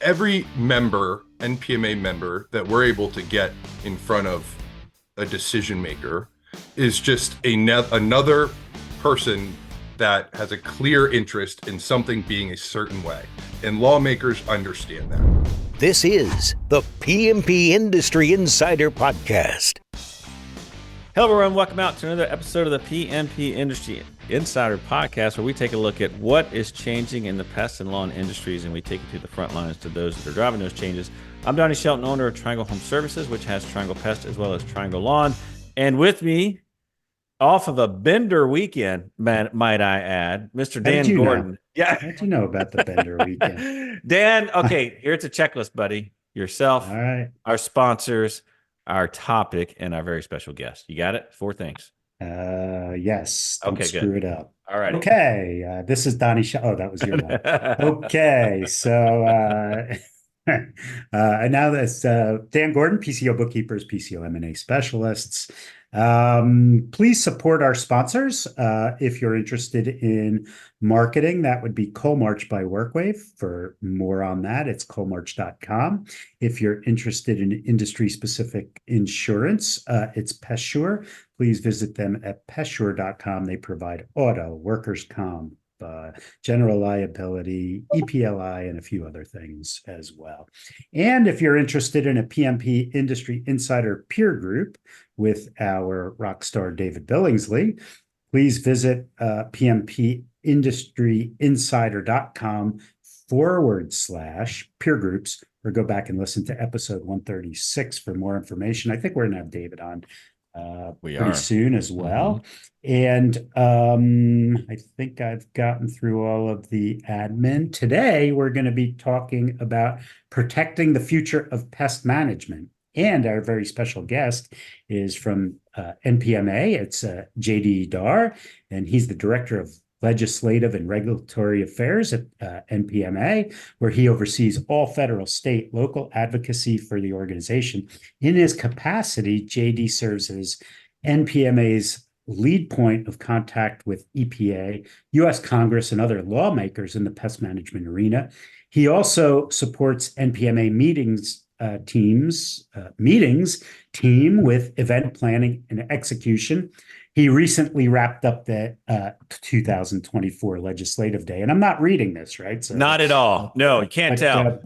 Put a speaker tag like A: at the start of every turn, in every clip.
A: every member, NPMA member that we're able to get in front of a decision maker is just another person that has a clear interest in something being a certain way. And lawmakers understand that.
B: This is the PMP Industry Insider Podcast.
C: Hello, everyone. Welcome out to another episode of the PMP Industry Insider Podcast, where we take a look at what is changing in the pest and lawn industries, and we take you to the front lines to those that are driving those changes. I'm Donnie Shelton, owner of Triangle Home Services, which has Triangle Pest as well as Triangle Lawn. And with me, off of a bender weekend, might I add, Mr. Dan Gordon.
D: Know? Yeah. How did you know about the bender weekend?
C: Dan, okay, here's a checklist, buddy. Yourself,
D: all right,
C: our sponsors, our topic, and our very special guest. You got it? 4 things.
D: Yes. Don't
C: okay,
D: screw
C: good.
D: it up.
C: All right.
D: Okay. This is Donnie. Oh, that was your one. Okay. So, and now that's Dan Gordon, PCO Bookkeepers, PCO M&A specialists. Please support our sponsors. If you're interested in marketing, that would be Coalmarch by WorkWave. For more on that, it's coalmarch.com. If you're interested in industry-specific insurance, it's PestSure. Please visit them at pestsure.com. They provide auto, workers' comp, general liability, EPLI, and a few other things as well. And if you're interested in a PMP Industry Insider peer group with our rock star David Billingsley, please visit pmpindustrieinsider.com/peer groups, or go back and listen to episode 136 for more information. I think we're going to have David on pretty soon as well. And I think I've gotten through all of the admin. Today, we're going to be talking about protecting the future of pest management. And our very special guest is from NPMA. It's JD Darr, and he's the director of Legislative and Regulatory Affairs at NPMA, where he oversees all federal, state, local advocacy for the organization. In his capacity, JD serves as NPMA's lead point of contact with EPA, U.S. Congress, and other lawmakers in the pest management arena. He also supports NPMA meetings team with event planning and execution. He recently wrapped up the 2024 Legislative Day, and I'm not reading this, right? So,
C: not at all. No, you can't tell.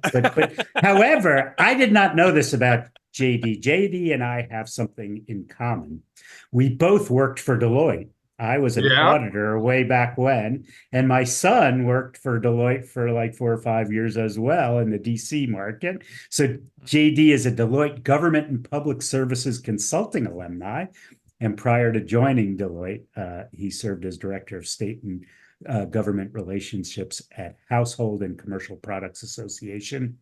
D: However, I did not know this about JD. JD and I have something in common. We both worked for Deloitte. I was an auditor way back when, and my son worked for Deloitte for like 4 or 5 years as well in the DC market. So JD is a Deloitte Government and Public Services Consulting alumni. And prior to joining Deloitte, he served as Director of State and Government Relationships at Household and Commercial Products Association.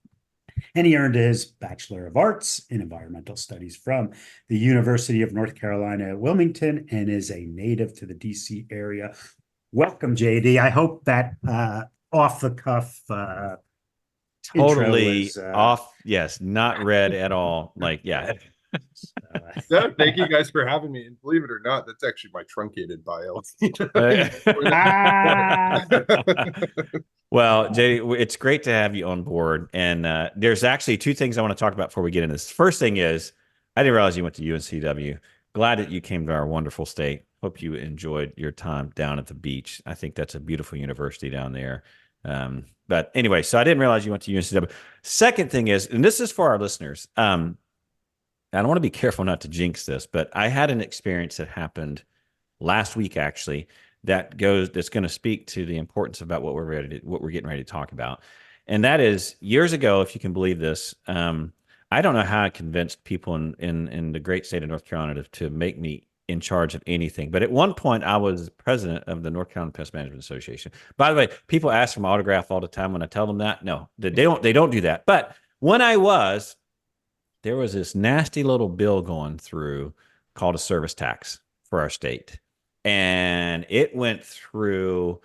D: And he earned his Bachelor of Arts in Environmental Studies from the University of North Carolina at Wilmington, and is a native to the DC area. Welcome, JD. I hope that off the cuff
C: totally
D: was,
C: off. Yes, not read at all. Like, yeah.
A: No, thank you guys for having me. And believe it or not, that's actually my truncated bio.
C: Well, JD, it's great to have you on board. And there's actually 2 things I want to talk about before we get into this. First thing is, I didn't realize you went to UNCW. Glad that you came to our wonderful state. Hope you enjoyed your time down at the beach. I think that's a beautiful university down there. But anyway, so I didn't realize you went to UNCW. Second thing is, and this is for our listeners, I don't want to be careful not to jinx this, but I had an experience that happened last week, actually, that's going to speak to the importance about what we're getting ready to talk about. And that is, years ago, if you can believe this, I don't know how I convinced people in the great state of North Carolina to make me in charge of anything. But at one point, I was president of the North Carolina Pest Management Association. By the way, people ask for my autograph all the time when I tell them that. No, they don't do that. But when I was, there was this nasty little bill going through called a service tax for our state. And it went through,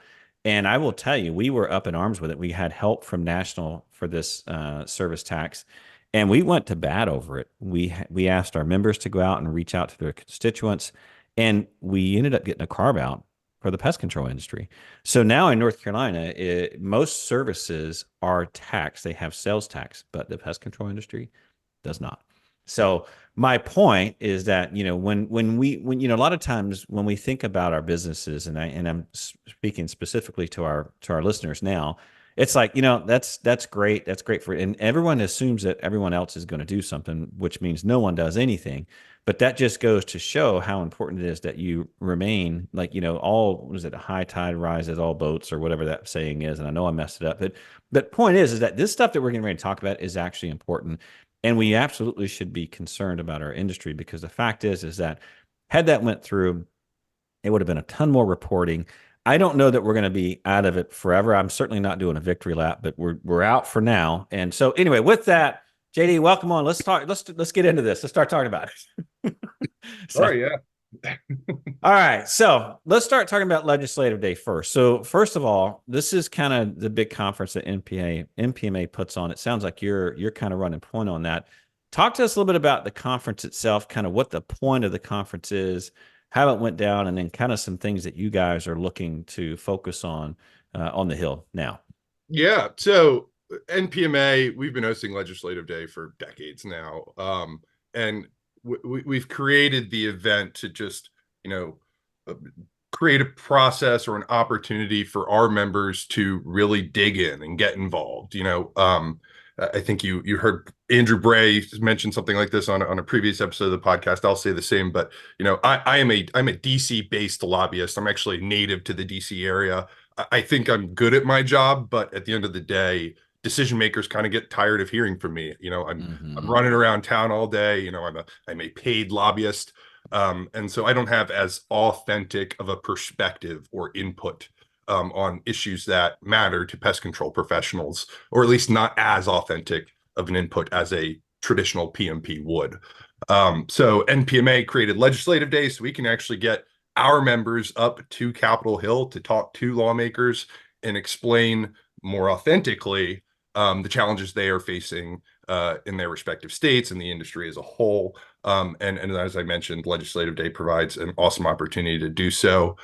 C: and I will tell you, we were up in arms with it. We had help from National for this service tax, and we went to bat over it. We asked our members to go out and reach out to their constituents, and we ended up getting a carve out for the pest control industry. So now in North Carolina, most services are taxed. They have sales tax, but the pest control industry does not. So my point is that, when a lot of times when we think about our businesses, and I'm speaking specifically to our listeners now, it's like, that's great. That's great and everyone assumes that everyone else is going to do something, which means no one does anything. But that just goes to show how important it is that you remain like, what is it? A high tide rises all boats, or whatever that saying is. And I know I messed it up, but point is that this stuff that we're getting ready to talk about is actually important. And we absolutely should be concerned about our industry, because the fact is that had that went through, it would have been a ton more reporting. I don't know that we're going to be out of it forever. I'm certainly not doing a victory lap, but we're out for now. And so anyway, with that, JD, welcome on. Let's talk. Let's get into this. Let's start talking about it.
A: Sorry, yeah.
C: All right. So let's start talking about Legislative Day first. So first of all, this is kind of the big conference that NPMA puts on. It sounds like you're kind of running point on that. Talk to us a little bit about the conference itself, kind of what the point of the conference is, how it went down, and then kind of some things that you guys are looking to focus on the Hill now.
A: Yeah. So NPMA, we've been hosting Legislative Day for decades now. And we've created the event to just, create a process or an opportunity for our members to really dig in and get involved. I think you heard Andrew Bray mention something like this on a previous episode of the podcast. I'll say the same, but I'm a DC based lobbyist. I'm actually native to the DC area. I think I'm good at my job, but at the end of the day, decision makers kind of get tired of hearing from me. I'm running around town all day. I'm a paid lobbyist, and so I don't have as authentic of a perspective or input on issues that matter to pest control professionals, or at least not as authentic of an input as a traditional PMP would. So NPMA created Legislative Day so we can actually get our members up to Capitol Hill to talk to lawmakers and explain more authentically the challenges they are facing in their respective states and the industry as a whole. And as I mentioned, Legislative Day provides an awesome opportunity to do so.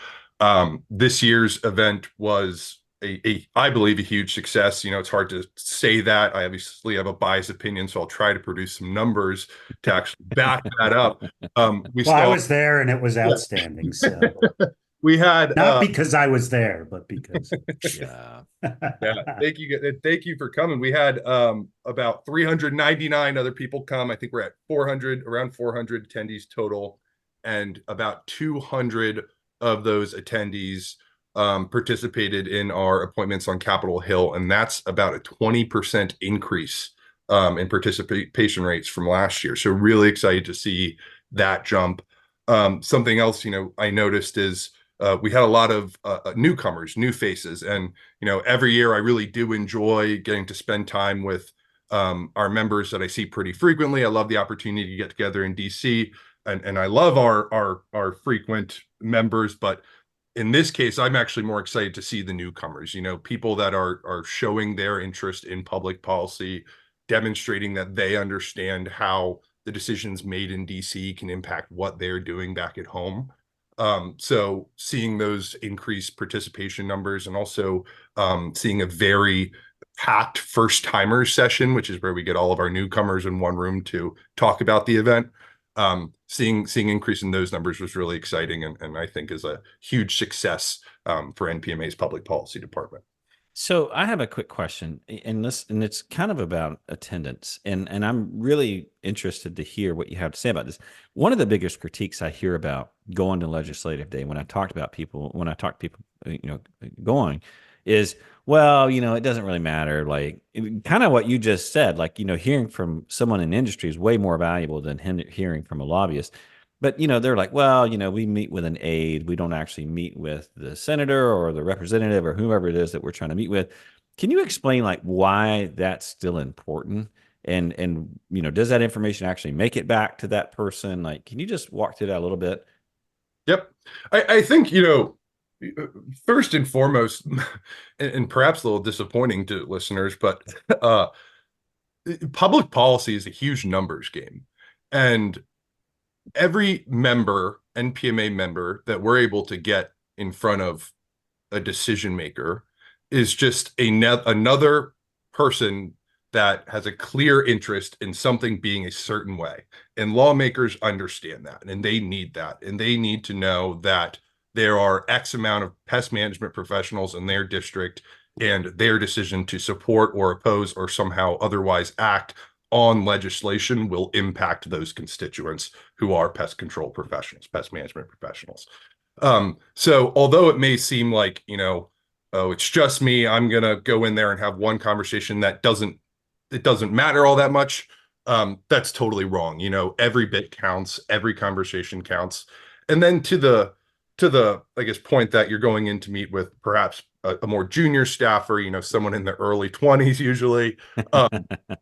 A: This year's event was I believe, a huge success. It's hard to say that. I obviously have a biased opinion, so I'll try to produce some numbers to actually back that up.
D: I was there and it was outstanding. So
A: we had
D: not because I was there, but because
C: yeah.
A: Thank you for coming. We had about 399 other people come. I think we're at around 400 attendees total, and about 200 of those attendees participated in our appointments on Capitol Hill, and that's about a 20% increase in participation rates from last year. So really excited to see that jump. Something else, I noticed is we had a lot of newcomers, new faces, and every year I really do enjoy getting to spend time with our members that I see pretty frequently. I love the opportunity to get together in DC, and I love our frequent members, but in this case, I'm actually more excited to see the newcomers, people that are showing their interest in public policy, demonstrating that they understand how the decisions made in DC can impact what they're doing back at home. So seeing those increased participation numbers, and also seeing a very packed first timers session, which is where we get all of our newcomers in one room to talk about the event. Seeing increase in those numbers was really exciting, and I think is a huge success for NPMA's public policy department.
C: So I have a quick question, and it's kind of about attendance, and I'm really interested to hear what you have to say about this. One of the biggest critiques I hear about going to Legislative Day, when I talk to people, going, is, well, it doesn't really matter. Like, kind of what you just said, like, hearing from someone in industry is way more valuable than hearing from a lobbyist. But, they're like, well, we meet with an aide. We don't actually meet with the senator or the representative or whoever it is that we're trying to meet with. Can you explain, like, why that's still important? And does that information actually make it back to that person? Like, can you just walk through that a little bit?
A: Yep. I think, first and foremost, and perhaps a little disappointing to listeners, but public policy is a huge numbers game. And every NPMA member that we're able to get in front of a decision maker is just another person that has a clear interest in something being a certain way. And lawmakers understand that, and they need that. And they need to know that there are X amount of pest management professionals in their district, and their decision to support or oppose or somehow otherwise act on legislation will impact those constituents who are pest control professionals, pest management professionals. So although it may seem like, oh, it's just me, I'm gonna go in there and have one conversation that doesn't matter all that much. That's totally wrong. Every bit counts, every conversation counts. And then to the I guess point that you're going in to meet with perhaps a more junior staffer, someone in the early 20s usually.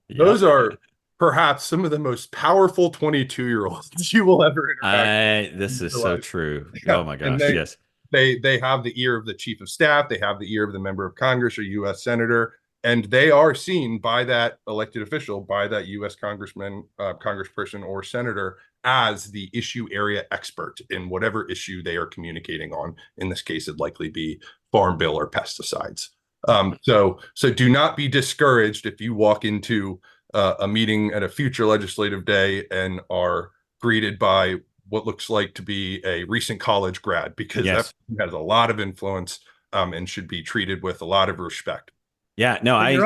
A: Those are perhaps some of the most powerful 22-year-olds you will ever interact.
C: This is so true.
A: Yeah.
C: Oh my gosh, yes.
A: They have the ear of the chief of staff, they have the ear of the member of Congress or U.S. senator, and they are seen by that elected official, by that U.S. congressman, congressperson, or senator as the issue area expert in whatever issue they are communicating on. In this case, it'd likely be farm bill or pesticides. So do not be discouraged if you walk into a meeting at a future legislative day and are greeted by what looks like to be a recent college grad, because that has a lot of influence and should be treated with a lot of respect.
C: Yeah, no, I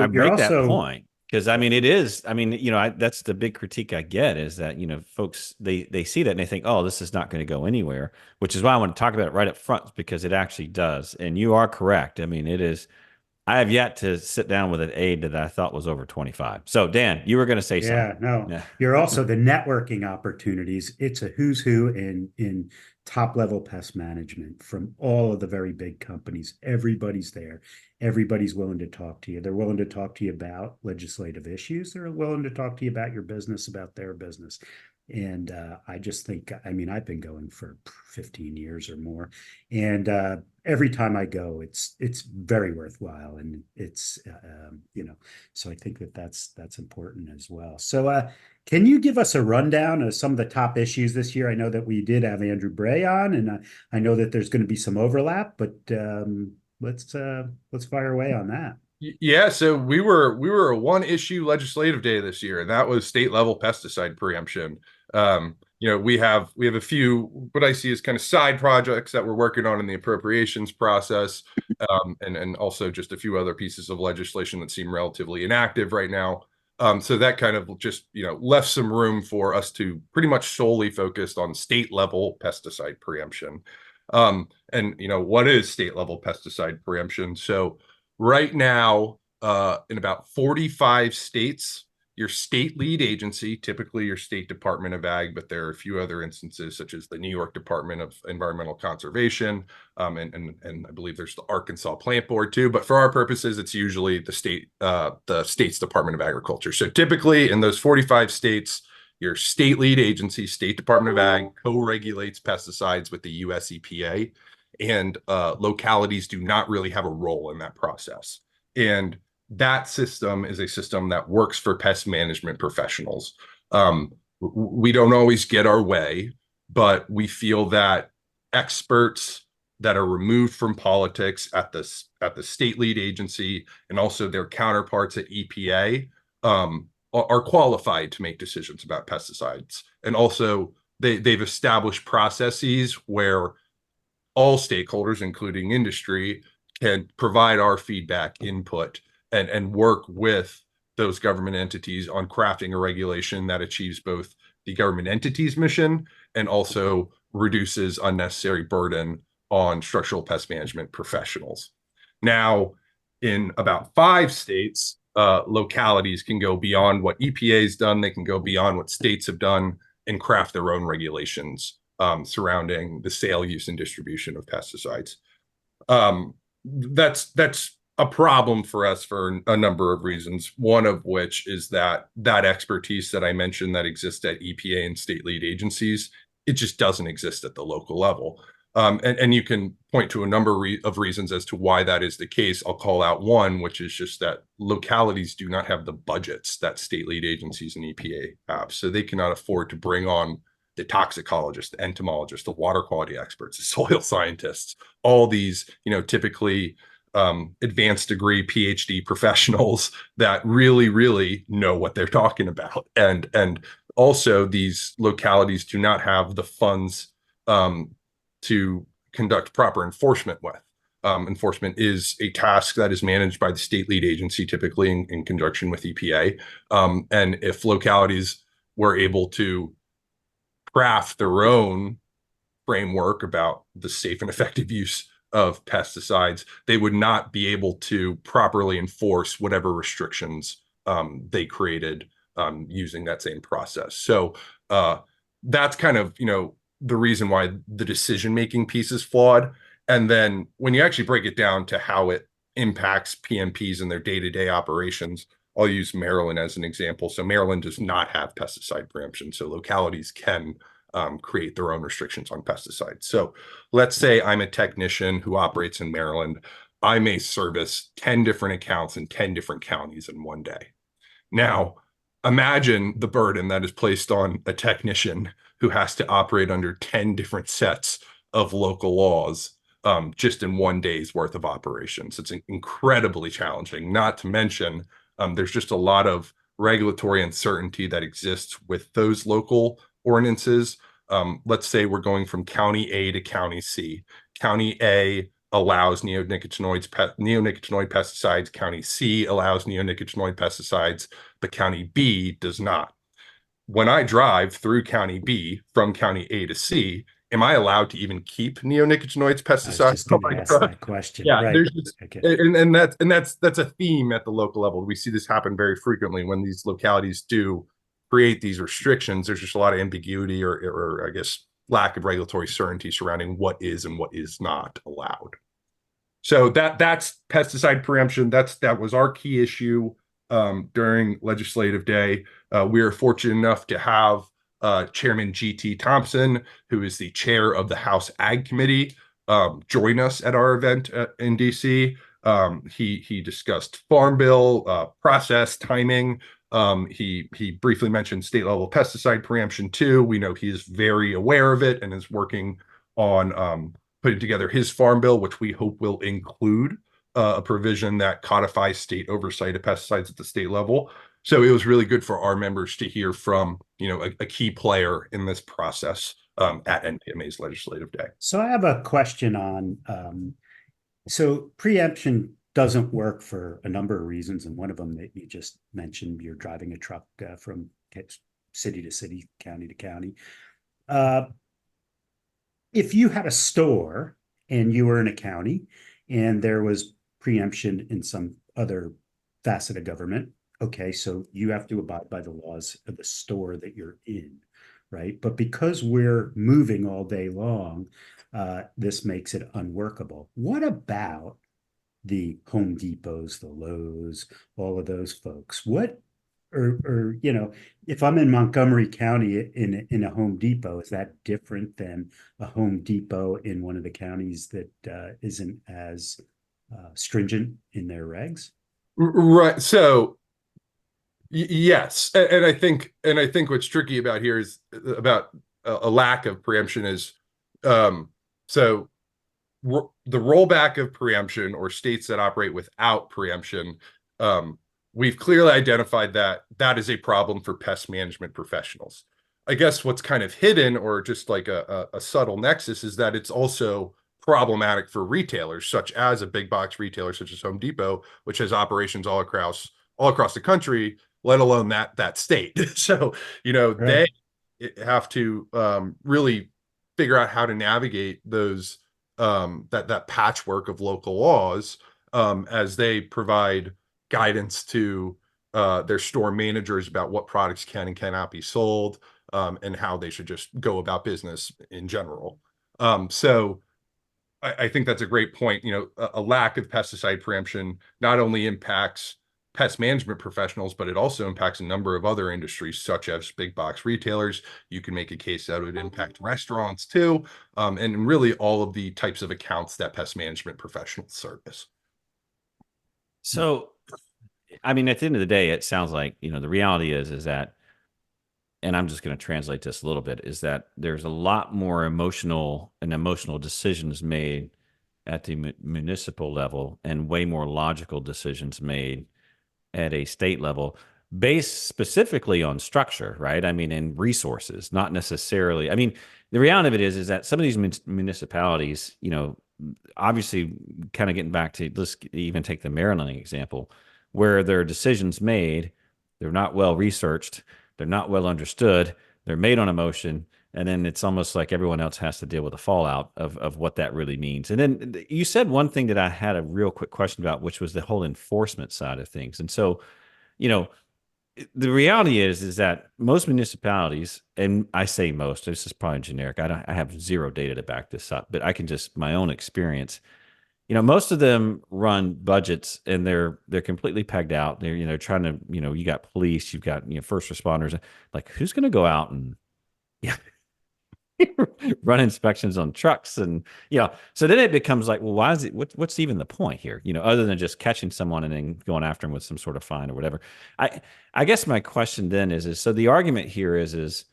C: break that point, because it is, that's the big critique I get, is that, folks, they see that and they think, oh, this is not going to go anywhere, which is why I want to talk about it right up front, because it actually does. And you are correct. It is. I have yet to sit down with an aide that I thought was over 25. So, Dan, you were going to say something.
D: Yeah. You're also the networking opportunities. It's a who's who in top level pest management from all of the very big companies. Everybody's there. Everybody's willing to talk to you. They're willing to talk to you about legislative issues. They're willing to talk to you about your business, about their business. And I just think, I've been going for 15 years or more. And every time I go, it's very worthwhile. And it's, so I think that's important as well. So can you give us a rundown of some of the top issues this year? I know that we did have Andrew Bray on, and I know that there's going to be some overlap, but let's fire away on that.
A: Yeah, so we were a one issue legislative day this year, and that was state level pesticide preemption. We have a few what I see as kind of side projects that we're working on in the appropriations process, and also just a few other pieces of legislation that seem relatively inactive right now. So that kind of just left some room for us to pretty much solely focus on state level pesticide preemption. And what is state level pesticide preemption? So right now, in about 45 states, your state lead agency, typically your state Department of Ag, but there are a few other instances such as the New York Department of Environmental Conservation, and I believe there's the Arkansas Plant Board too. But for our purposes, it's usually the state's Department of Agriculture. So typically in those 45 states, your state lead agency, State Department of Ag, co-regulates pesticides with the US EPA. And localities do not really have a role in that process. And that system is a system that works for pest management professionals. We don't always get our way, but we feel that experts that are removed from politics at the state lead agency and also their counterparts at EPA are qualified to make decisions about pesticides. And also they've established processes where all stakeholders, including industry, can provide our feedback, input, and work with those government entities on crafting a regulation that achieves both the government entity's mission and also reduces unnecessary burden on structural pest management professionals. Now, in about 5 states, localities can go beyond what EPA's done. They can go beyond what states have done and craft their own regulations surrounding the sale, use, and distribution of pesticides. That's a problem for us for a number of reasons. One of which is that expertise that I mentioned that exists at EPA and state lead agencies, it just doesn't exist at the local level. And you can point to a number of reasons as to why that is the case. I'll call out one, which is just that localities do not have the budgets that state lead agencies and EPA have. So they cannot afford to bring on the toxicologists, the entomologists, the water quality experts, the soil scientists, all these, typically advanced degree PhD professionals that really, really know what they're talking about. And also these localities do not have the funds to conduct proper enforcement with. Enforcement is a task that is managed by the state lead agency, typically in conjunction with EPA. And if localities were able to craft their own framework about the safe and effective use of pesticides, they would not be able to properly enforce whatever restrictions they created using that same process. So that's kind of, the reason why the decision-making piece is flawed. And then when you actually break it down to how it impacts PMPs in their day-to-day operations, I'll use Maryland as an example. So Maryland does not have pesticide preemption. So localities can create their own restrictions on pesticides. So let's say I'm a technician who operates in Maryland. I may service 10 different accounts in 10 different counties in one day. Now, imagine the burden that is placed on a technician who has to operate under 10 different sets of local laws just in one day's worth of operations. It's incredibly challenging, not to mention there's just a lot of regulatory uncertainty that exists with those local ordinances. Let's say we're going from County A to County C. County A allows neonicotinoid pesticides. County C allows neonicotinoid pesticides, but County B does not. When I drive through County B from County A to C, am I allowed to even keep neonicotinoid pesticides?
D: I was just going to ask that question.
A: Yeah,
D: right.
A: There's just,
D: okay.
A: and that's a theme at the local level. We see this happen very frequently when these localities do create these restrictions. There's just a lot of ambiguity or I guess lack of regulatory certainty surrounding what is and what is not allowed. So that's pesticide preemption. That was our key issue during legislative day. We are fortunate enough to have Chairman G.T. Thompson, who is the chair of the House Ag Committee, join us at our event in DC. He discussed Farm Bill process, timing. He briefly mentioned state level pesticide preemption too. We know he is very aware of it and is working on putting together his Farm Bill, which we hope will include a provision that codifies state oversight of pesticides at the state level. So it was really good for our members to hear from, a key player in this process at NPMA's Legislative Day.
D: So I have a question on, so preemption doesn't work for a number of reasons. And one of them that you just mentioned, you're driving a truck from city to city, county to county. If you had a store and you were in a county and there was preemption in some other facet of government, okay, so you have to abide by the laws of the store that you're in, right? But because we're moving all day long, this makes it unworkable. What about the Home Depots, the Lowe's, all of those folks? What, or if I'm in Montgomery County in a Home Depot, is that different than a Home Depot in one of the counties that isn't as stringent in their regs?
A: Right. So yes, and I think what's tricky about here is about a lack of preemption is so the rollback of preemption or states that operate without preemption. We've clearly identified that is a problem for pest management professionals. I guess what's kind of hidden or just like a subtle nexus is that it's also problematic for retailers, such as a big box retailer such as Home Depot, which has operations all across the country, let alone that state. So, right. They have to really figure out how to navigate those that patchwork of local laws as they provide guidance to their store managers about what products can and cannot be sold and how they should just go about business in general. So I think that's a great point. A lack of pesticide preemption not only impacts pest management professionals, but it also impacts a number of other industries, such as big box retailers. You can make a case that it would impact restaurants too, and really all of the types of accounts that pest management professionals service.
C: So, I mean, at the end of the day, it sounds like, the reality is that and I'm just going to translate this a little bit, is that there's a lot more emotional decisions made at the municipal level and way more logical decisions made at a state level based specifically on structure, right? I mean, and resources, not necessarily. I mean, the reality of it is that some of these municipalities, obviously kind of getting back to, let's even take the Maryland example, where there are decisions made, they're not well researched, they're not well understood, they're made on emotion, and then it's almost like everyone else has to deal with the fallout of what that really means. And then you said one thing that I had a real quick question about, which was the whole enforcement side of things. And so, the reality is that most municipalities, and I say most, this is probably generic. I have zero data to back this up, but I can just my own experience. Most of them run budgets and they're completely pegged out. They're trying to, you got police, you've got first responders. Like, who's going to go out and run inspections on trucks? And so then it becomes like, well, why is it, what's even the point here, other than just catching someone and then going after them with some sort of fine or whatever. I guess my question then is so the argument here is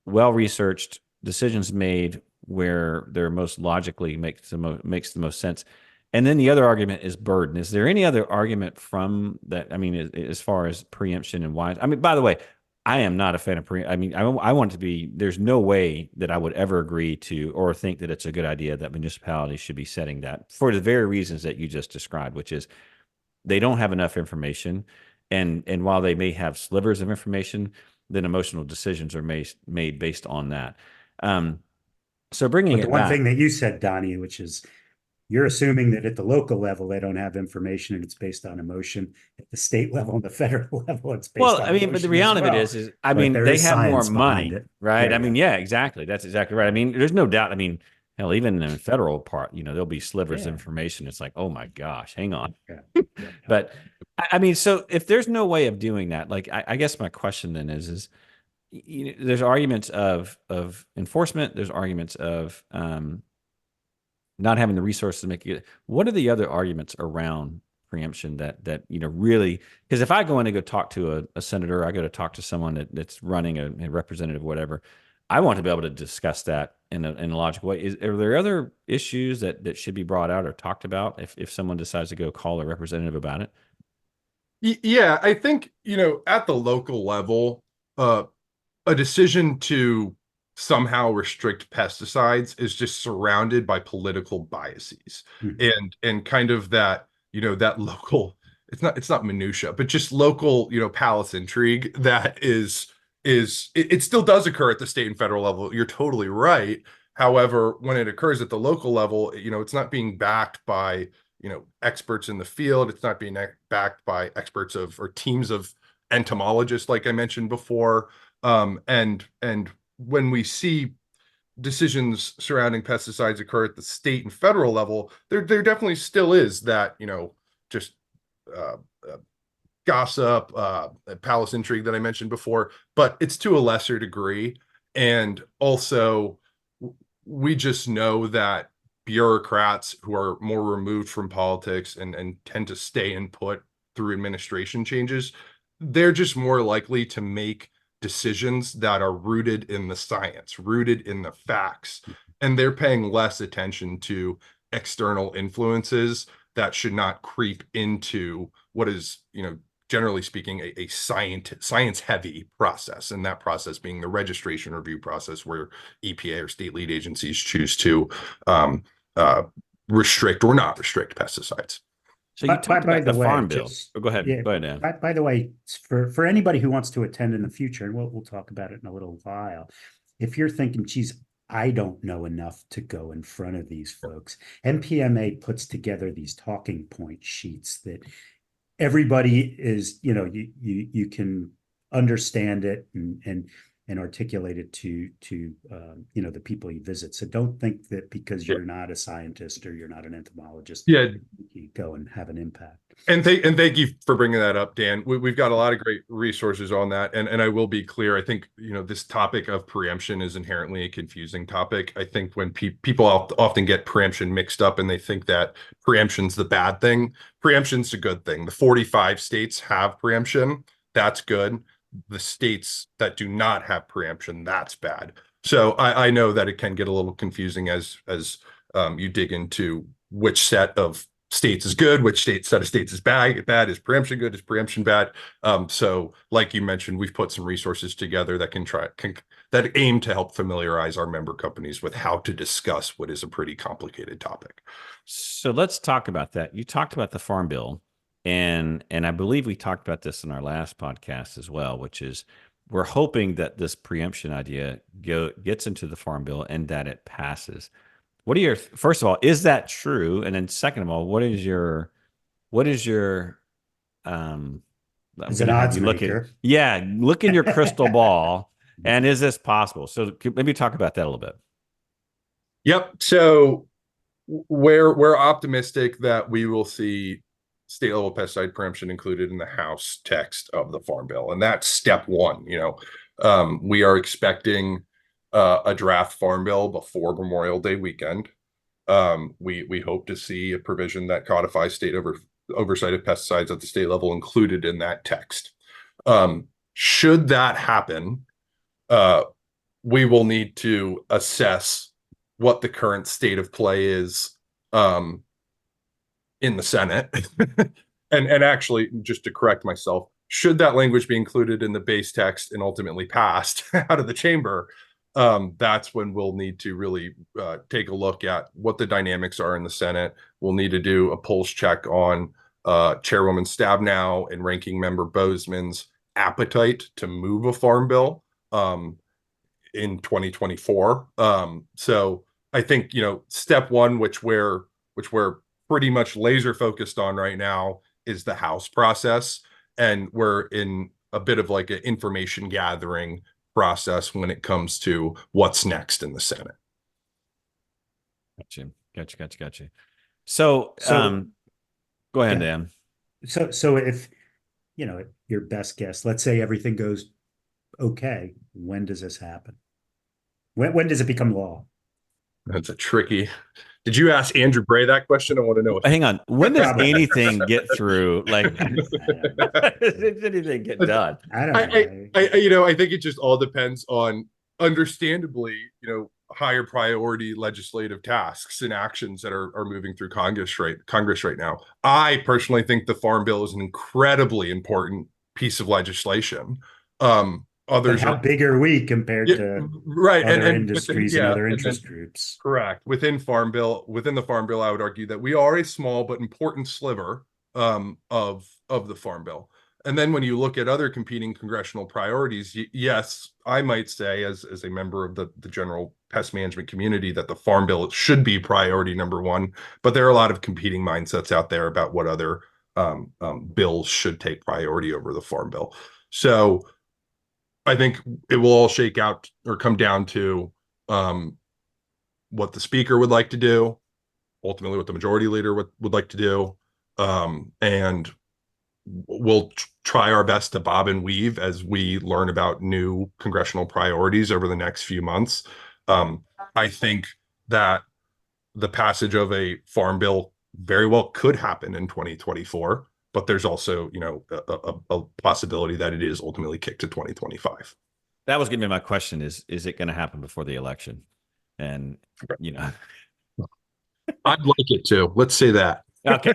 C: well researched decisions made where they're most logically makes the most sense. And then the other argument is burden. Is there any other argument from that? I mean, as far as preemption and why? I mean, by the way, I am not a fan of preemption. I mean, I want it to be, there's no way that I would ever agree to or think that it's a good idea that municipalities should be setting that for the very reasons that you just described, which is they don't have enough information. And while they may have slivers of information, then emotional decisions are made based on that. So bringing
D: but
C: it
D: the one
C: back,
D: thing that you said, Donnie, which is you're assuming that at the local level they don't have information and it's based on emotion. At the state level and the federal level, it's based on emotion.
C: But the reality of it is I mean, they have more money, right?
D: Yeah,
C: I mean, yeah, exactly. That's exactly right. I mean, there's no doubt. I mean, hell, even in the federal part, there'll be slivers of information. It's like, oh my gosh, hang on. But I mean, so if there's no way of doing that, like, I guess my question then is there's arguments of enforcement. There's arguments of not having the resources to make it. What are the other arguments around preemption that really? Because if I go in and go talk to a senator, I go to talk to someone that's running a representative, whatever, I want to be able to discuss that in a logical way. Are there other issues that should be brought out or talked about if someone decides to go call a representative about it?
A: Yeah, I think, at the local level, a decision to somehow restrict pesticides is just surrounded by political biases and kind of that, that local, it's not minutia, but just local, palace intrigue that it still does occur at the state and federal level. You're totally right. However, when it occurs at the local level, it's not being backed by, experts in the field. It's not being backed by experts or teams of entomologists, like I mentioned before. And when we see decisions surrounding pesticides occur at the state and federal level, there definitely still is that, just gossip, palace intrigue that I mentioned before, but it's to a lesser degree. And also, we just know that bureaucrats who are more removed from politics and tend to stay and put through administration changes, they're just more likely to make decisions that are rooted in the science, rooted in the facts, and they're paying less attention to external influences that should not creep into what is, generally speaking, a science heavy process, and that process being the registration review process where EPA or state lead agencies choose to restrict or not restrict pesticides.
C: So you talked about the farm bill. Go ahead.
D: Yeah,
C: go ahead, Dan.
D: By the way, for anybody who wants to attend in the future, and we'll talk about it in a little while, if you're thinking, geez, I don't know enough to go in front of these folks, NPMA puts together these talking point sheets that everybody is, you can understand it and articulate it to the people you visit. So don't think that because you're not a scientist or you're not an entomologist, you go and have an impact.
A: And thank you for bringing that up, Dan. We've got a lot of great resources on that. And I will be clear. I think, this topic of preemption is inherently a confusing topic. I think when people often get preemption mixed up and they think that preemption's the bad thing, preemption's a good thing. The 45 states have preemption. That's good. the states that do not have preemption, that's bad. So I know that it can get a little confusing as you dig into which set of states is good, which set of states is bad, is preemption good, is preemption bad. So like you mentioned, we've put some resources together that that aim to help familiarize our member companies with how to discuss what is a pretty complicated topic.
C: So let's talk about that. You talked about the Farm Bill, and I believe we talked about this in our last podcast as well, which is we're hoping that this preemption idea gets into the Farm Bill and that it passes. What are your, first of all, is that true? And then second of all, what is your
D: Is it odds maker?
C: Look in your crystal ball, and is this possible? So maybe talk about that a little bit.
A: Yep. So we're optimistic that we will see state level pesticide preemption included in the House text of the Farm Bill, and that's step one. We are expecting a draft Farm Bill before Memorial Day weekend. We hope to see a provision that codifies state oversight of pesticides at the state level included in that text. Should that happen, we will need to assess what the current state of play is in the Senate. and actually, just to correct myself, should that language be included in the base text and ultimately passed out of the chamber, that's when we'll need to really take a look at what the dynamics are in the Senate. We'll need to do a pulse check on Chairwoman Stabenow and Ranking Member Bozeman's appetite to move a farm bill in 2024. So I think, step one, which we're pretty much laser focused on right now, is the House process. And we're in a bit of like an information gathering process when it comes to what's next in the Senate.
C: Gotcha. So go ahead, Dan.
D: So if, your best guess, let's say everything goes okay, when does this happen? When does it become law?
A: That's a tricky. Did you ask Andrew Bray that question? I want to know.
C: Hang on. When does anything get through? Like, does anything get done?
D: I don't know.
A: I think it just all depends on, understandably, higher priority legislative tasks and actions that are moving through Congress right now. I personally think the Farm Bill is an incredibly important piece of legislation. Others,
D: how big are we compared to other industries and other interest groups?
A: Correct. Within the Farm Bill, I would argue that we are a small but important sliver of the Farm Bill. And then when you look at other competing congressional priorities, yes, I might say as a member of the general pest management community that the Farm Bill should be priority number one. But there are a lot of competing mindsets out there about what other bills should take priority over the Farm Bill. So I think it will all shake out or come down to what the speaker would like to do, ultimately what the majority leader would like to do, and we'll try our best to bob and weave as we learn about new congressional priorities over the next few months. I think that the passage of a farm bill very well could happen in 2024, but there's also, a possibility that it is ultimately kicked to 2025.
C: That was going to be my question: is it going to happen before the election? And
A: I'd like it to. Let's say that.
C: Okay.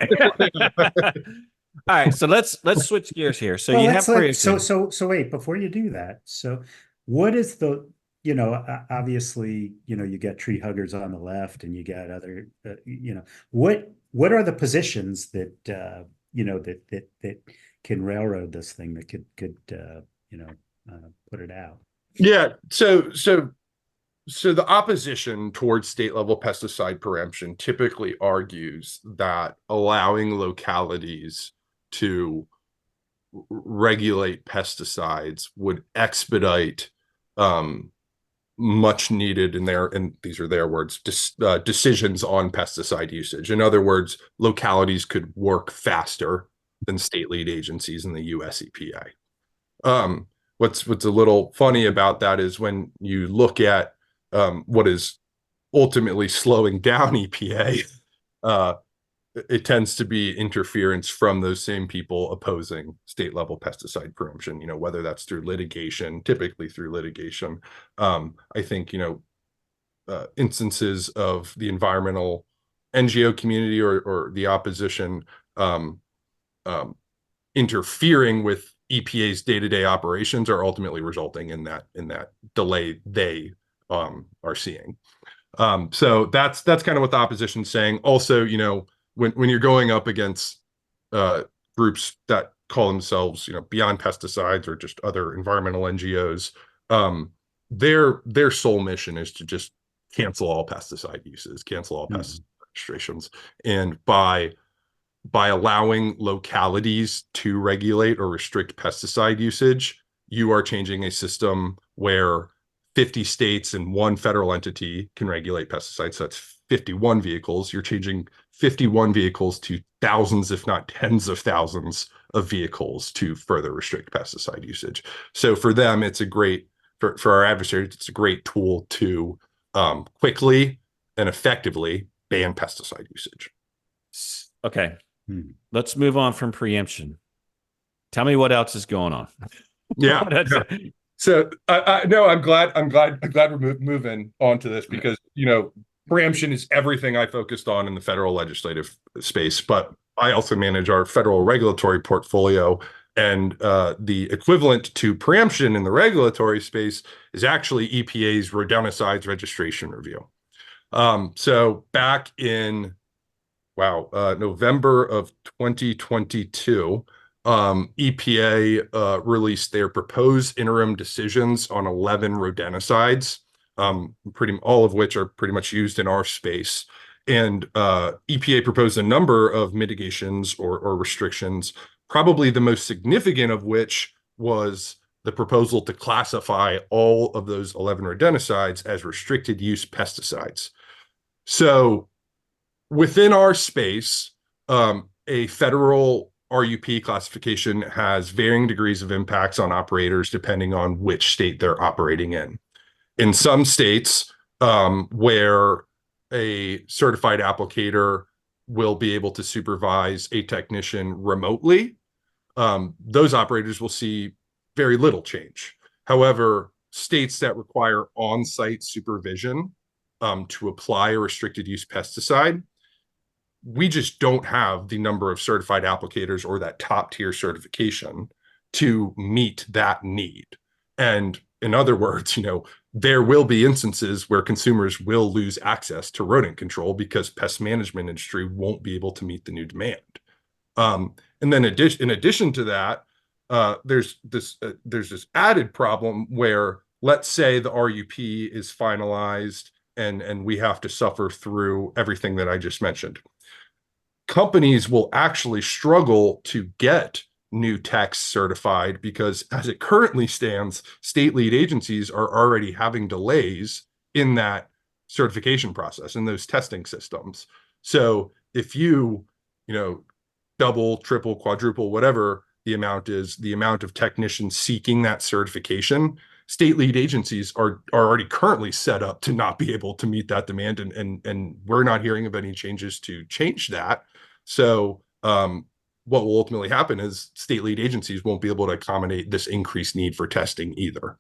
C: All right. So let's switch gears here. So
D: so wait, before you do that. So what is the, obviously, you get tree huggers on the left and you got other, what are the positions that, that can railroad this thing, that could put it out?
A: Yeah. So the opposition towards state level pesticide preemption typically argues that allowing localities to regulate pesticides would expedite much needed and these are their words, decisions on pesticide usage. In other words, localities could work faster than state lead agencies in the US EPA. What's a little funny about that is when you look at what is ultimately slowing down EPA, it tends to be interference from those same people opposing state level pesticide preemption, whether that's through litigation, typically through litigation. I think, instances of the environmental NGO community or the opposition interfering with EPA's day-to-day operations are ultimately resulting in that delay they are seeing. So that's kind of what the opposition's saying. Also, when you're going up against groups that call themselves, Beyond Pesticides or just other environmental NGOs, their sole mission is to just cancel all pesticide uses, cancel all pesticide registrations, and by allowing localities to regulate or restrict pesticide usage, you are changing a system where 50 states and one federal entity can regulate pesticides. So that's 51 vehicles. You're changing 51 vehicles to thousands, if not tens of thousands of vehicles to further restrict pesticide usage. So for them, it's a great, for our adversaries, it's a great tool to quickly and effectively ban pesticide usage.
C: Okay. Let's move on from preemption. Tell me what else is going on.
A: Yeah. So no, I'm glad we're moving on to this because, preemption is everything I focused on in the federal legislative space, but I also manage our federal regulatory portfolio, and the equivalent to preemption in the regulatory space is actually EPA's rodenticides registration review. So back in November of 2022, EPA released their proposed interim decisions on 11 rodenticides, all of which are pretty much used in our space. And EPA proposed a number of mitigations or restrictions, probably the most significant of which was the proposal to classify all of those 11 rodenticides as restricted use pesticides. So within our space, a federal RUP classification has varying degrees of impacts on operators depending on which state they're operating in. In some states, where a certified applicator will be able to supervise a technician remotely, those operators will see very little change. However, states that require on-site supervision to apply a restricted use pesticide, we just don't have the number of certified applicators or that top tier certification to meet that need. And in other words, there will be instances where consumers will lose access to rodent control because pest management industry won't be able to meet the new demand. And then in addition to that, there's this added problem where, let's say the RUP is finalized and we have to suffer through everything that I just mentioned. Companies will actually struggle to get new techs certified because as it currently stands, state lead agencies are already having delays in that certification process, in those testing systems. So if you double, triple, quadruple, whatever the amount is, the amount of technicians seeking that certification, state lead agencies are already currently set up to not be able to meet that demand. And we're not hearing of any changes to change that. So what will ultimately happen is state lead agencies won't be able to accommodate this increased need for testing either.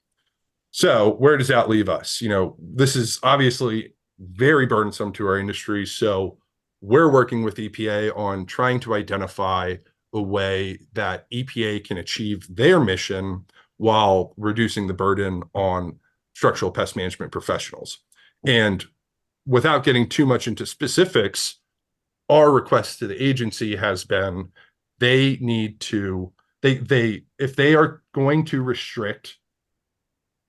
A: So where does that leave us? This is obviously very burdensome to our industry. So we're working with EPA on trying to identify a way that EPA can achieve their mission while reducing the burden on structural pest management professionals. And without getting too much into specifics, our request to the agency has been they need to, if they are going to restrict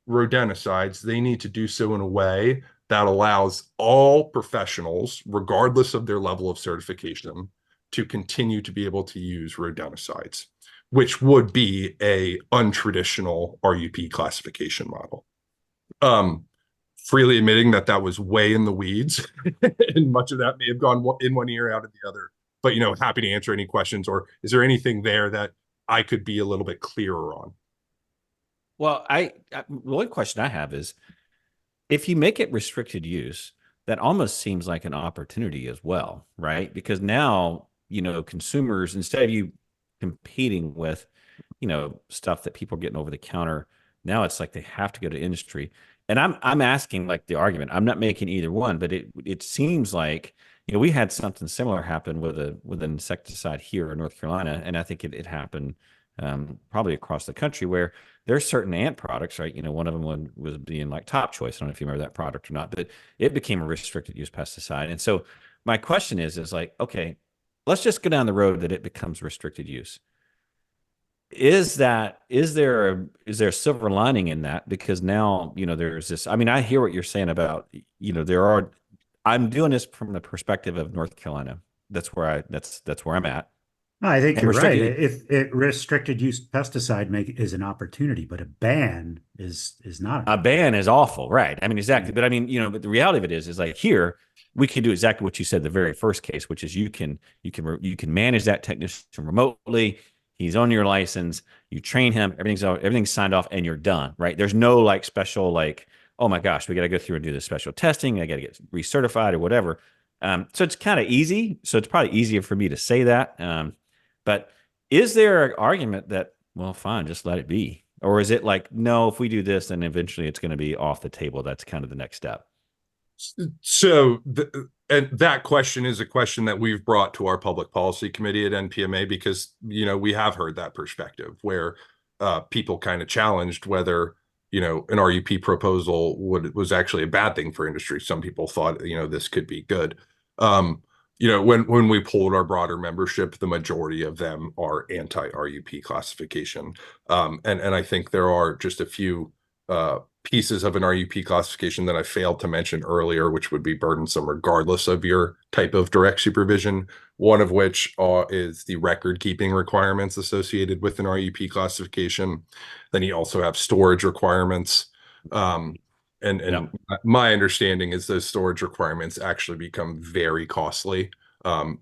A: rodenticides, they need to do so in a way that allows all professionals, regardless of their level of certification, to continue to be able to use rodenticides, which would be a untraditional RUP classification model. Freely admitting that was way in the weeds, and much of that may have gone in one ear out of the other. But happy to answer any questions. Or is there anything there that I could be a little bit clearer on?
C: Well, the only question I have is, if you make it restricted use, that almost seems like an opportunity as well, right? Because now, consumers, instead of you competing with, stuff that people are getting over the counter, now it's like they have to go to industry. And I'm asking like the argument. I'm not making either one, but it seems like, we had something similar happen with an insecticide here in North Carolina, and I think it happened probably across the country, where there's certain ant products, right? One of them was being like Top Choice. I don't know if you remember that product or not, but it became a restricted use pesticide. And so my question is like, okay, let's just go down the road that it becomes restricted use. Is there a silver lining in that? Because now, there's this, I mean, I hear what you're saying about, I'm doing this from the perspective of North Carolina. That's where I'm at.
D: I think
C: And
D: you're right.
C: restricted,
D: If it restricted use pesticide is an opportunity, but a ban is not.
C: a ban is awful, right? I mean, exactly. But I mean, but the reality of it is like here we can do exactly what you said the very first case, which is you can manage that technician remotely. He's on your license. You train him. Everything's signed off, and you're done, right? There's no like special like, oh my gosh, we got to go through and do this special testing. I got to get recertified or whatever. So it's kind of easy. So it's probably easier for me to say that. But is there an argument that, well, fine, just let it be? Or is it like, no, if we do this, then eventually it's going to be off the table? That's kind of the next step.
A: So, and that question is a question that we've brought to our public policy committee at NPMA, because, we have heard that perspective where people kind of challenged whether, an RUP proposal was actually a bad thing for industry. Some people thought, this could be good. When we polled our broader membership, the majority of them are anti-RUP classification. And I think there are just a few pieces of an RUP classification that I failed to mention earlier, which would be burdensome regardless of your type of direct supervision. One of which is the record keeping requirements associated with an RUP classification. Then you also have storage requirements. And my understanding is those storage requirements actually become very costly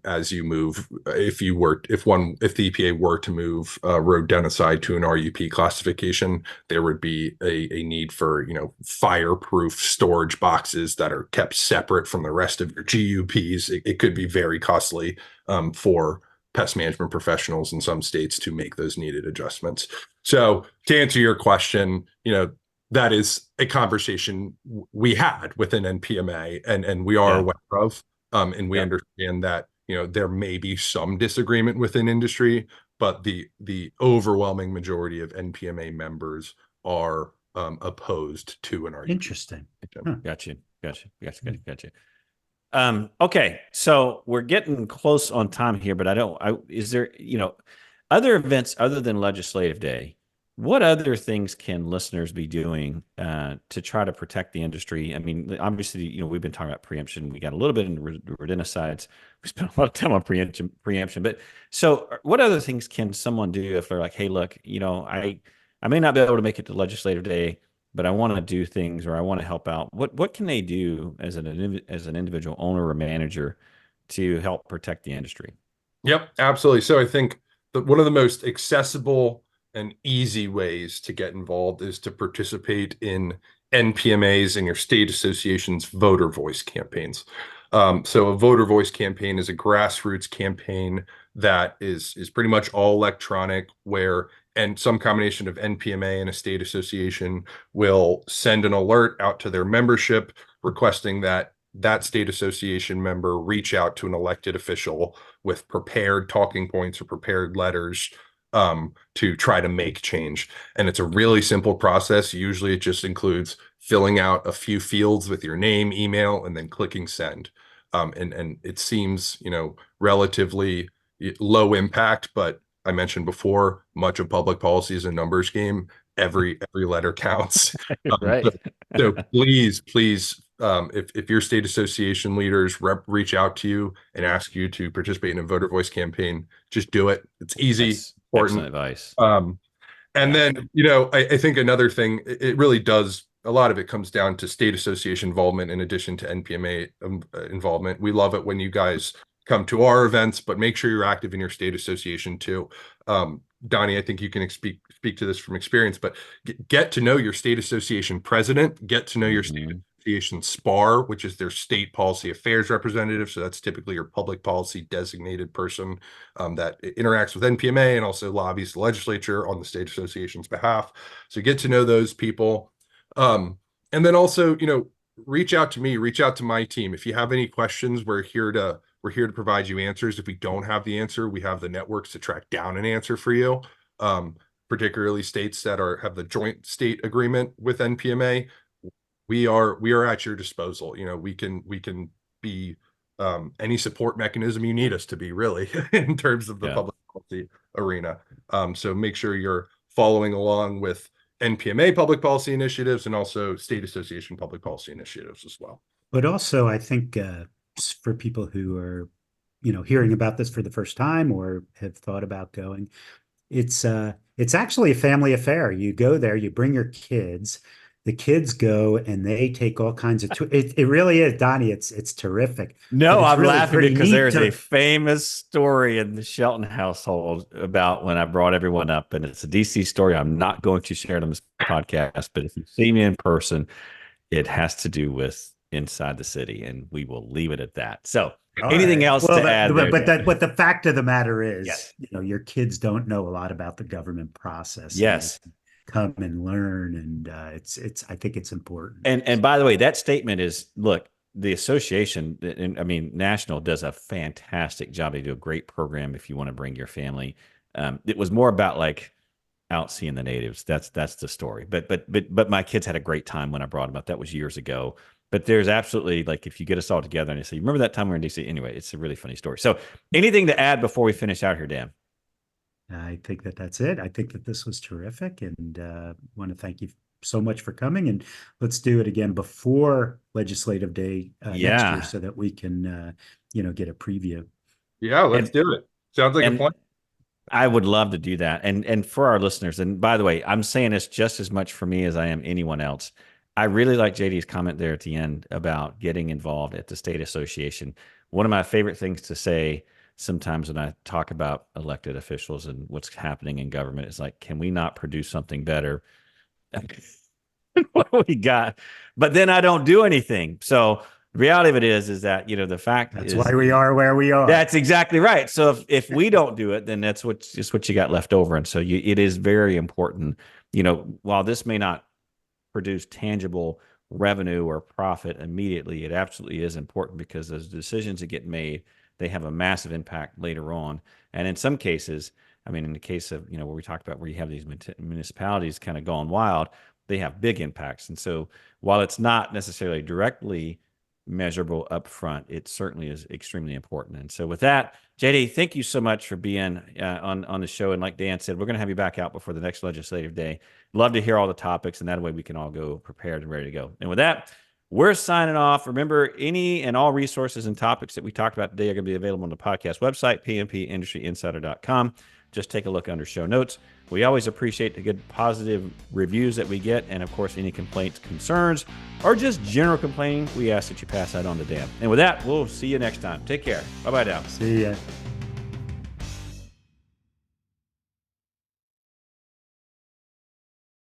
A: as you move. If the EPA were to move rodenticide to an RUP classification, there would be a need for fireproof storage boxes that are kept separate from the rest of your GUPs. It could be very costly for pest management professionals in some states to make those needed adjustments. So to answer your question, that is a conversation we had within NPMA, and we are aware of, and we understand that there may be some disagreement within industry, but the overwhelming majority of NPMA members are opposed to an argument.
D: Interesting.
C: Gotcha. Okay, so we're getting close on time here, but is there other events other than Legislative Day? What other things can listeners be doing to try to protect the industry? I mean, obviously, we've been talking about preemption. We got a little bit in rodenticides. We spent a lot of time on preemption. But so what other things can someone do if they're like, hey, look, I may not be able to make it to Legislative Day, but I want to do things or I want to help out. What can they do as an individual owner or manager to help protect the industry?
A: Yep, absolutely. So I think that one of the most accessible and easy ways to get involved is to participate in NPMA's and your state association's voter voice campaigns. So a voter voice campaign is a grassroots campaign that is pretty much all electronic, and some combination of NPMA and a state association will send an alert out to their membership requesting that state association member reach out to an elected official with prepared talking points or prepared letters to try to make change. And it's a really simple process. Usually it just includes filling out a few fields with your name, email, and then clicking send. And it seems, relatively low impact, but I mentioned before, much of public policy is a numbers game. Every letter counts.
C: Right.
A: So please, if your state association leaders reach out to you and ask you to participate in a voter voice campaign, just do it. It's easy.
C: That's excellent advice.
A: And then, I think another thing, it really does, a lot of it comes down to state association involvement in addition to NPMA involvement. We love it when you guys come to our events, but make sure you're active in your state association too. Donnie, I think you can speak to this from experience, but get to know your state association president, get to know your state Association SPAR, which is their state policy affairs representative. So that's typically your public policy designated person that interacts with NPMA and also lobbies the legislature on the state association's behalf. So get to know those people. And then also, reach out to me, reach out to my team. If you have any questions, we're here to provide you answers. If we don't have the answer, we have the networks to track down an answer for you. Particularly states that have the joint state agreement with NPMA. We are at your disposal. We can be any support mechanism you need us to be, really, in terms of the public policy arena. So make sure you're following along with NPMA public policy initiatives and also state association public policy initiatives as well.
D: But also, I think for people who are, hearing about this for the first time or have thought about going, it's actually a family affair. You go there, you bring your kids, the kids go and they take all kinds of, it really is, Donnie, it's terrific.
C: No, I'm
D: really
C: laughing because there's
D: a
C: famous story in the Shelton household about when I brought everyone up, and it's a DC story. I'm not going to share it on this podcast, but if you see me in person, it has to do with inside the city, and we will leave it at that. So anything else to add?
D: But the fact of the matter is, your kids don't know a lot about the government process.
C: Yes.
D: Come and learn, and I think it's important.
C: And by the way, that statement is, look, the association, National does a fantastic job. They do a great program if you want to bring your family. It was more about like out seeing the natives. That's the story. But my kids had a great time when I brought them up. That was years ago. But there's absolutely, like, if you get us all together and you say, remember that time we were in DC? Anyway, it's a really funny story. So anything to add before we finish out here, Dan?
D: I think that's it. I think that this was terrific, and want to thank you so much for coming. And let's do it again before Legislative Day next year, so that we can, get a preview.
A: Yeah, let's do it. Sounds like a plan.
C: I would love to do that. And for our listeners, and by the way, I'm saying this just as much for me as I am anyone else. I really like JD's comment there at the end about getting involved at the state association. One of my favorite things to say sometimes when I talk about elected officials and what's happening in government is like, can we not produce something better than what we got? But then I don't do anything. So the reality of it is that, the fact
D: that's why we are where we are.
C: That's exactly right. So if we don't do it, then that's just what you got left over. And so it is very important, while this may not produce tangible revenue or profit immediately, it absolutely is important because those decisions that get made, they have a massive impact later on. And in some cases, in the case of, where we talked about where you have these municipalities kind of gone wild, they have big impacts. And so while it's not necessarily directly measurable up front, it certainly is extremely important. And so with that, JD, thank you so much for being on the show. And like Dan said, we're going to have you back out before the next Legislative Day. Love to hear all the topics, and that way we can all go prepared and ready to go. And with that, we're signing off. Remember, any and all resources and topics that we talked about today are going to be available on the podcast website, pmpindustryinsider.com. Just take a look under show notes. We always appreciate the good positive reviews that we get. And of course, any complaints, concerns, or just general complaining, we ask that you pass that on to Dan. And with that, we'll see you next time. Take care. Bye-bye now.
D: See ya.